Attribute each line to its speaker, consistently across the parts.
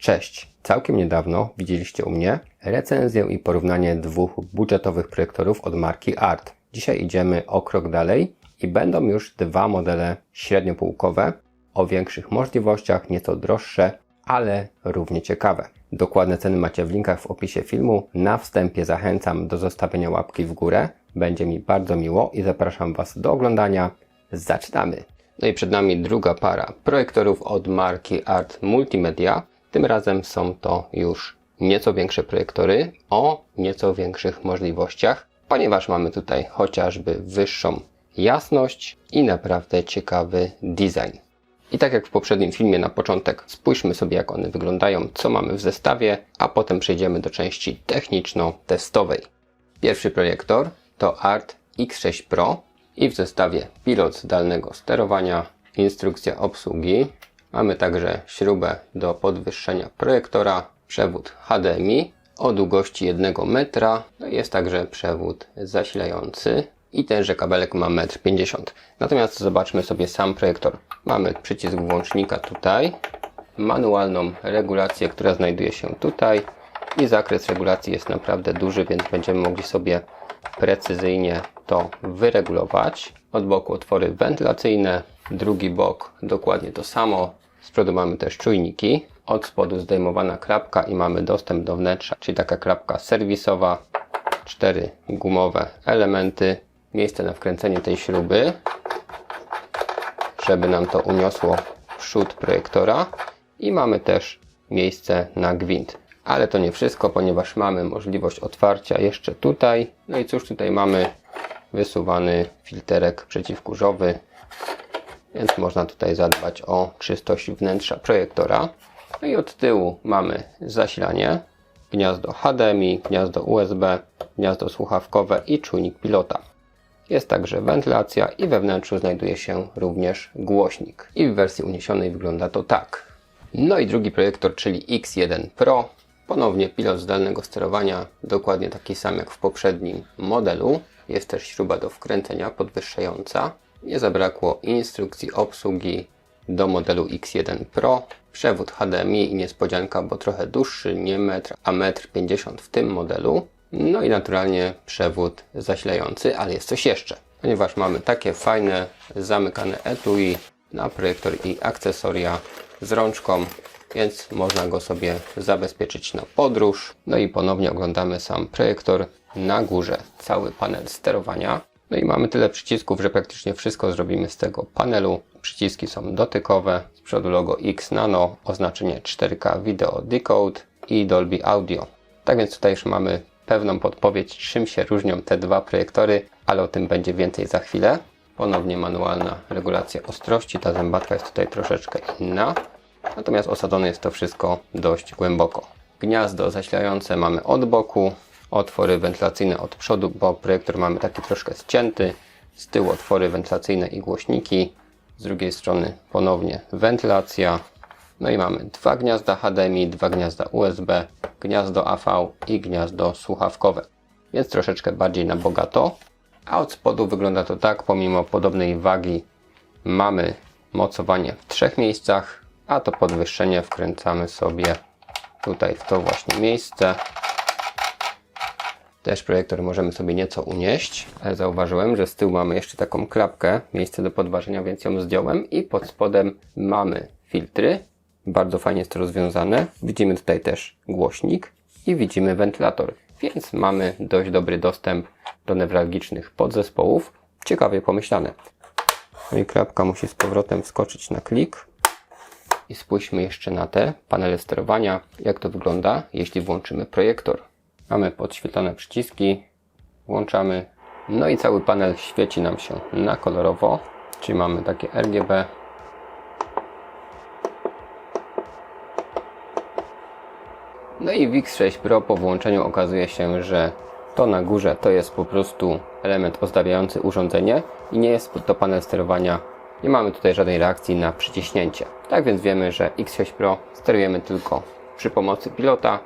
Speaker 1: Cześć! Całkiem niedawno widzieliście u mnie recenzję i porównanie dwóch budżetowych projektorów od marki ART. Dzisiaj idziemy o krok dalej i będą już dwa modele średniopółkowe o większych możliwościach, nieco droższe, ale równie ciekawe. Dokładne ceny macie w linkach w opisie filmu. Na wstępie zachęcam do zostawienia łapki w górę. Będzie mi bardzo miło i zapraszam Was do oglądania. Zaczynamy! No i przed nami druga para projektorów od marki ART Multimedia. Tym razem są to już nieco większe projektory o nieco większych możliwościach, ponieważ mamy tutaj chociażby wyższą jasność i naprawdę ciekawy design. I tak jak w poprzednim filmie na początek spójrzmy sobie, jak one wyglądają, co mamy w zestawie, a potem przejdziemy do części techniczno-testowej. Pierwszy projektor to ART X6 Pro i w zestawie pilot zdalnego sterowania, instrukcja obsługi. Mamy także śrubę do podwyższenia projektora, przewód HDMI o długości 1 metra. No i jest także przewód zasilający i tenże kabelek ma 1,50 m. Natomiast zobaczmy sobie sam projektor. Mamy przycisk włącznika tutaj, manualną regulację, która znajduje się tutaj i zakres regulacji jest naprawdę duży, więc będziemy mogli sobie precyzyjnie to wyregulować. Od boku otwory wentylacyjne, drugi bok dokładnie to samo. Z przodu mamy też czujniki. Od spodu zdejmowana klapka i mamy dostęp do wnętrza, czyli taka klapka serwisowa. 4 gumowe elementy. Miejsce na wkręcenie tej śruby, żeby nam to uniosło przód projektora. I mamy też miejsce na gwint. Ale to nie wszystko, ponieważ mamy możliwość otwarcia jeszcze tutaj. No i cóż, tutaj mamy wysuwany filterek przeciwkurzowy, więc można tutaj zadbać o czystość wnętrza projektora. No i od tyłu mamy zasilanie, gniazdo HDMI, gniazdo USB, gniazdo słuchawkowe i czujnik pilota. Jest także wentylacja i we wnętrzu znajduje się również głośnik. I w wersji uniesionej wygląda to tak. No i drugi projektor, czyli X1 Pro. Ponownie pilot zdalnego sterowania, dokładnie taki sam jak w poprzednim modelu. Jest też śruba do wkręcenia podwyższająca. Nie zabrakło instrukcji obsługi do modelu X1 Pro. Przewód HDMI i niespodzianka, bo trochę dłuższy, nie metr, a 1,50 m w tym modelu. No i naturalnie przewód zasilający, ale jest coś jeszcze. Ponieważ mamy takie fajne, zamykane etui na projektor i akcesoria z rączką, więc można go sobie zabezpieczyć na podróż. No i ponownie oglądamy sam projektor. Na górze cały panel sterowania. No i mamy tyle przycisków, że praktycznie wszystko zrobimy z tego panelu. Przyciski są dotykowe. Z przodu logo X Nano, oznaczenie 4K Video Decode i Dolby Audio. Tak więc tutaj już mamy pewną podpowiedź, czym się różnią te dwa projektory, ale o tym będzie więcej za chwilę. Ponownie manualna regulacja ostrości. Ta zębatka jest tutaj troszeczkę inna. Natomiast osadzone jest to wszystko dość głęboko. Gniazdo zasilające mamy od boku. Otwory wentylacyjne od przodu, bo projektor mamy taki troszkę ścięty. Z tyłu otwory wentylacyjne i głośniki. Z drugiej strony ponownie wentylacja. No i mamy dwa gniazda HDMI, dwa gniazda USB, gniazdo AV i gniazdo słuchawkowe. Więc troszeczkę bardziej na bogato. A od spodu wygląda to tak, pomimo podobnej wagi mamy mocowanie w 3 miejscach, a to podwyższenie wkręcamy sobie tutaj w to właśnie miejsce. Też projektor możemy sobie nieco unieść, ale zauważyłem, że z tyłu mamy jeszcze taką klapkę, miejsce do podważenia, więc ją zdjąłem i pod spodem mamy filtry. Bardzo fajnie jest to rozwiązane. Widzimy tutaj też głośnik i widzimy wentylator, więc mamy dość dobry dostęp do newralgicznych podzespołów. Ciekawie pomyślane. No i klapka musi z powrotem wskoczyć na klik. I spójrzmy jeszcze na te panele sterowania, jak to wygląda, jeśli włączymy projektor. Mamy podświetlone przyciski, włączamy, no i cały panel świeci nam się na kolorowo, czyli mamy takie RGB. No i w X6 Pro po włączeniu okazuje się, że to na górze to jest po prostu element ozdabiający urządzenie i nie jest to panel sterowania. Nie mamy tutaj żadnej reakcji na przyciśnięcie. Tak więc wiemy, że X6 Pro sterujemy tylko przy pomocy pilota,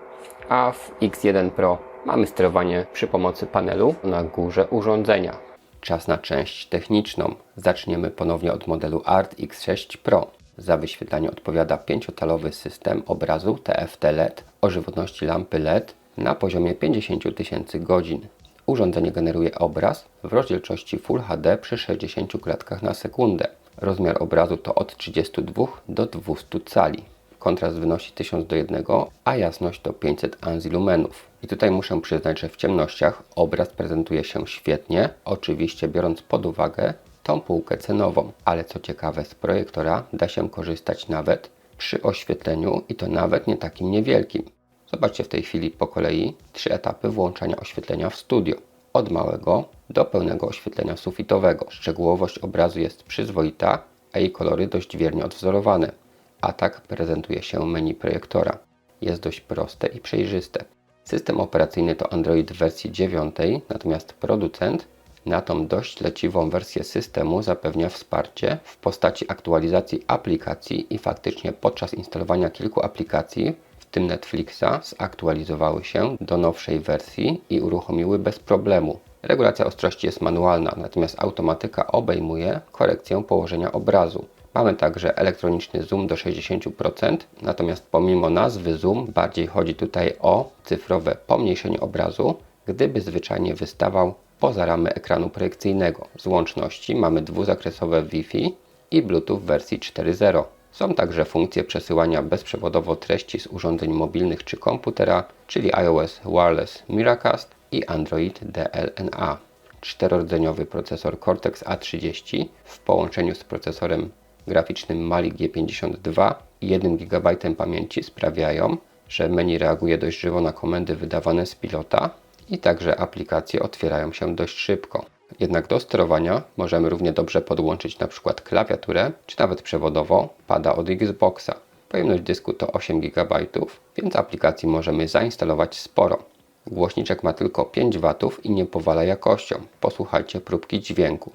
Speaker 1: a w X1 Pro mamy sterowanie przy pomocy panelu na górze urządzenia. Czas na część techniczną. Zaczniemy ponownie od modelu ART X6 Pro. Za wyświetlanie odpowiada 5-calowy system obrazu TFT LED o żywotności lampy LED na poziomie 50 000 godzin. Urządzenie generuje obraz w rozdzielczości Full HD przy 60 klatkach na sekundę. Rozmiar obrazu to od 32 do 200 cali. Kontrast wynosi 1000:1, a jasność to 500 ANSI-lumenów. I tutaj muszę przyznać, że w ciemnościach obraz prezentuje się świetnie, oczywiście biorąc pod uwagę tą półkę cenową. Ale co ciekawe, z projektora da się korzystać nawet przy oświetleniu i to nawet nie takim niewielkim. Zobaczcie w tej chwili po kolei 3 etapy włączania oświetlenia w studio. Od małego do pełnego oświetlenia sufitowego. Szczegółowość obrazu jest przyzwoita, a jej kolory dość wiernie odwzorowane. A tak prezentuje się menu projektora. Jest dość proste i przejrzyste. System operacyjny to Android w wersji 9, natomiast producent na tą dość leciwą wersję systemu zapewnia wsparcie w postaci aktualizacji aplikacji i faktycznie podczas instalowania kilku aplikacji, w tym Netflixa, zaktualizowały się do nowszej wersji i uruchomiły bez problemu. Regulacja ostrości jest manualna, natomiast automatyka obejmuje korekcję położenia obrazu. Mamy także elektroniczny zoom do 60%, natomiast pomimo nazwy zoom bardziej chodzi tutaj o cyfrowe pomniejszenie obrazu, gdyby zwyczajnie wystawał poza ramy ekranu projekcyjnego. Z łączności mamy dwuzakresowe Wi-Fi i Bluetooth w wersji 4.0. Są także funkcje przesyłania bezprzewodowo treści z urządzeń mobilnych czy komputera, czyli iOS Wireless Miracast i Android DLNA. 4-rdzeniowy procesor Cortex A30 w połączeniu z procesorem graficznym Mali G52 i 1 GB pamięci sprawiają, że menu reaguje dość żywo na komendy wydawane z pilota i także aplikacje otwierają się dość szybko. Jednak do sterowania możemy równie dobrze podłączyć np. klawiaturę, czy nawet przewodowo pada od Xboxa. Pojemność dysku to 8 GB, więc aplikacji możemy zainstalować sporo. Głośniczek ma tylko 5 W i nie powala jakością. Posłuchajcie próbki dźwięku.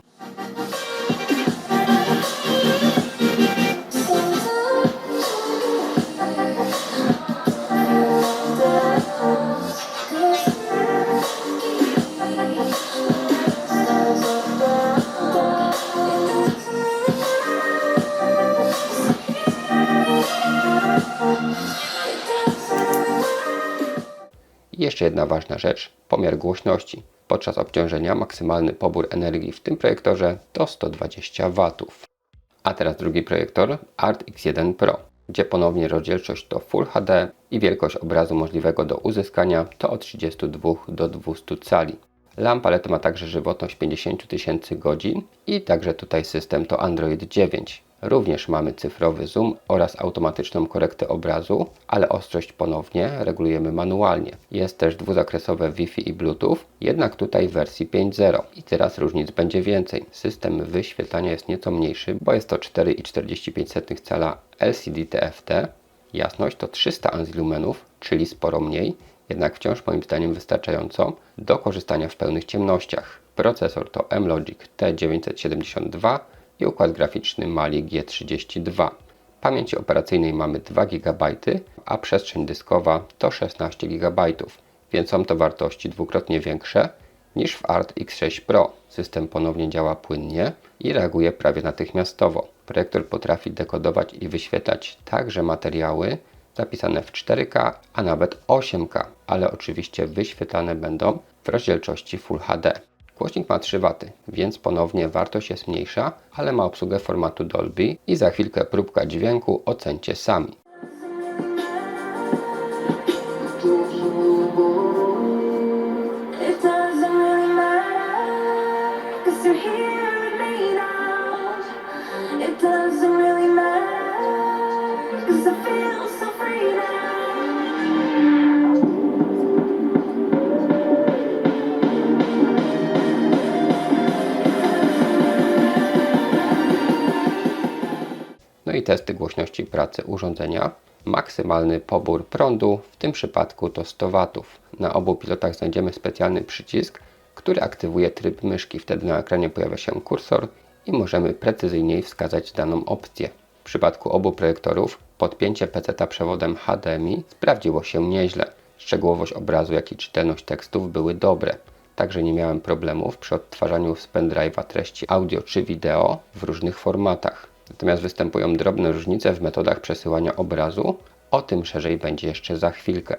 Speaker 1: I jeszcze jedna ważna rzecz, pomiar głośności. Podczas obciążenia maksymalny pobór energii w tym projektorze to 120 W. A teraz drugi projektor, Art X1 Pro, gdzie ponownie rozdzielczość to Full HD i wielkość obrazu możliwego do uzyskania to od 32 do 200 cali. Lampa LED ma także żywotność 50 000 godzin i także tutaj system to Android 9. Również mamy cyfrowy zoom oraz automatyczną korektę obrazu, ale ostrość ponownie regulujemy manualnie. Jest też dwuzakresowe Wi-Fi i Bluetooth, jednak tutaj w wersji 5.0. I teraz różnic będzie więcej. System wyświetlania jest nieco mniejszy, bo jest to 4,45 cala LCD TFT. Jasność to 300 ANSI-lumenów, czyli sporo mniej, jednak wciąż moim zdaniem wystarczająco do korzystania w pełnych ciemnościach. Procesor to M-Logic T972 i układ graficzny Mali G32. Pamięci operacyjnej mamy 2 GB, a przestrzeń dyskowa to 16 GB, więc są to wartości dwukrotnie większe niż w Art X6 Pro. System ponownie działa płynnie i reaguje prawie natychmiastowo. Projektor potrafi dekodować i wyświetlać także materiały zapisane w 4K, a nawet 8K, ale oczywiście wyświetlane będą w rozdzielczości Full HD. Głośnik ma 3 W, więc ponownie wartość jest mniejsza, ale ma obsługę formatu Dolby i za chwilkę próbka dźwięku ocencie sami. No i testy głośności pracy urządzenia. Maksymalny pobór prądu, w tym przypadku to 100 W. Na obu pilotach znajdziemy specjalny przycisk, który aktywuje tryb myszki. Wtedy na ekranie pojawia się kursor i możemy precyzyjniej wskazać daną opcję. W przypadku obu projektorów podpięcie PC przewodem HDMI sprawdziło się nieźle. Szczegółowość obrazu, jak i czytelność tekstów były dobre. Także nie miałem problemów przy odtwarzaniu z pendrive'a treści audio czy wideo w różnych formatach. Natomiast występują drobne różnice w metodach przesyłania obrazu. O tym szerzej będzie jeszcze za chwilkę.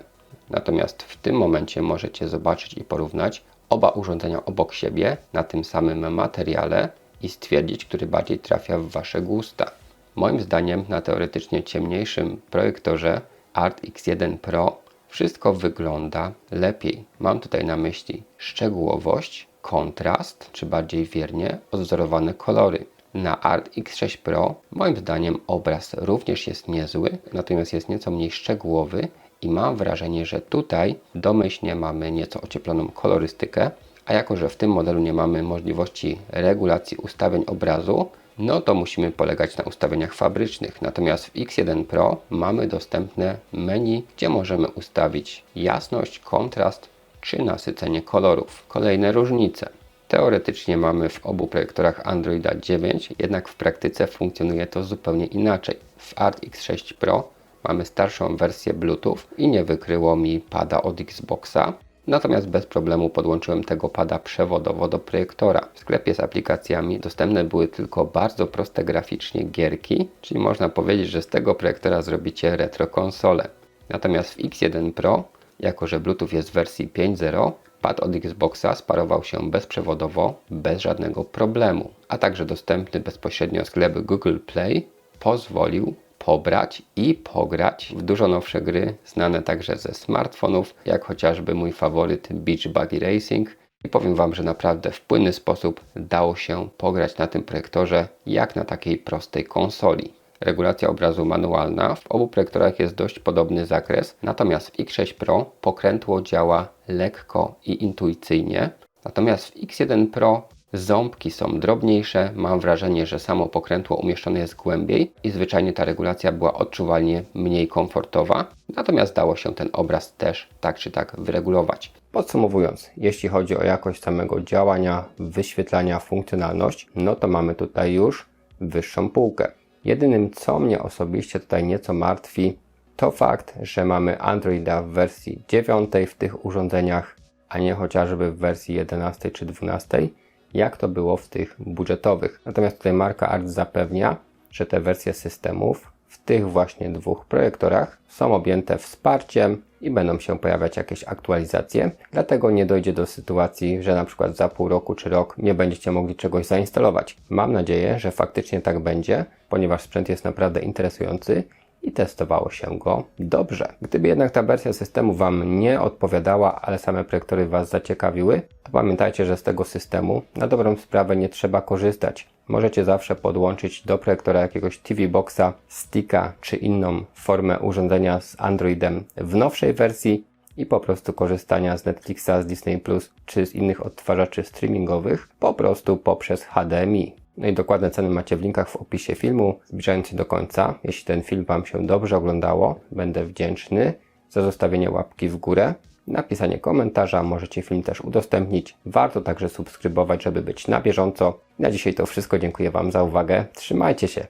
Speaker 1: Natomiast w tym momencie możecie zobaczyć i porównać oba urządzenia obok siebie na tym samym materiale i stwierdzić, który bardziej trafia w Wasze gusta. Moim zdaniem na teoretycznie ciemniejszym projektorze ARTX1 Pro wszystko wygląda lepiej. Mam tutaj na myśli szczegółowość, kontrast, czy bardziej wiernie odwzorowane kolory. Na ARTX 6 Pro moim zdaniem obraz również jest niezły, natomiast jest nieco mniej szczegółowy i mam wrażenie, że tutaj domyślnie mamy nieco ocieploną kolorystykę, a jako że w tym modelu nie mamy możliwości regulacji ustawień obrazu, no to musimy polegać na ustawieniach fabrycznych. Natomiast w X1 Pro mamy dostępne menu, gdzie możemy ustawić jasność, kontrast czy nasycenie kolorów. Kolejne różnice. Teoretycznie mamy w obu projektorach Androida 9, jednak w praktyce funkcjonuje to zupełnie inaczej. W ARTX 6 Pro mamy starszą wersję Bluetooth i nie wykryło mi pada od Xboxa. Natomiast bez problemu podłączyłem tego pada przewodowo do projektora. W sklepie z aplikacjami dostępne były tylko bardzo proste graficznie gierki, czyli można powiedzieć, że z tego projektora zrobicie retro konsolę. Natomiast w X1 Pro, jako że Bluetooth jest w wersji 5.0, pad od Xboxa sparował się bezprzewodowo, bez żadnego problemu, a także dostępny bezpośrednio sklep Google Play pozwolił pobrać i pograć w dużo nowsze gry, znane także ze smartfonów, jak chociażby mój faworyt Beach Buggy Racing. I powiem Wam, że naprawdę w płynny sposób dało się pograć na tym projektorze, jak na takiej prostej konsoli. Regulacja obrazu manualna. W obu projektorach jest dość podobny zakres, natomiast w X6 Pro pokrętło działa lekko i intuicyjnie, natomiast w X1 Pro ząbki są drobniejsze, mam wrażenie, że samo pokrętło umieszczone jest głębiej i zwyczajnie ta regulacja była odczuwalnie mniej komfortowa, natomiast dało się ten obraz też tak czy tak wyregulować. Podsumowując, jeśli chodzi o jakość samego działania, wyświetlania, funkcjonalność, no to mamy tutaj już wyższą półkę. Jedynym, co mnie osobiście tutaj nieco martwi, to fakt, że mamy Androida w wersji 9 w tych urządzeniach, a nie chociażby w wersji 11 czy 12, jak to było w tych budżetowych. Natomiast tutaj marka ART zapewnia, że te wersje systemów w tych właśnie dwóch projektorach są objęte wsparciem i będą się pojawiać jakieś aktualizacje. Dlatego nie dojdzie do sytuacji, że na przykład za pół roku czy rok nie będziecie mogli czegoś zainstalować. Mam nadzieję, że faktycznie tak będzie, ponieważ sprzęt jest naprawdę interesujący i testowało się go dobrze. Gdyby jednak ta wersja systemu Wam nie odpowiadała, ale same projektory Was zaciekawiły, to pamiętajcie, że z tego systemu na dobrą sprawę nie trzeba korzystać. Możecie zawsze podłączyć do projektora jakiegoś TV Boxa, sticka czy inną formę urządzenia z Androidem w nowszej wersji i po prostu korzystania z Netflixa, z Disney Plus czy z innych odtwarzaczy streamingowych po prostu poprzez HDMI. No i dokładne ceny macie w linkach w opisie filmu. Zbliżając się do końca, jeśli ten film Wam się dobrze oglądało, będę wdzięczny za zostawienie łapki w górę, napisanie komentarza, możecie film też udostępnić. Warto także subskrybować, żeby być na bieżąco. Na dzisiaj to wszystko, dziękuję Wam za uwagę, trzymajcie się!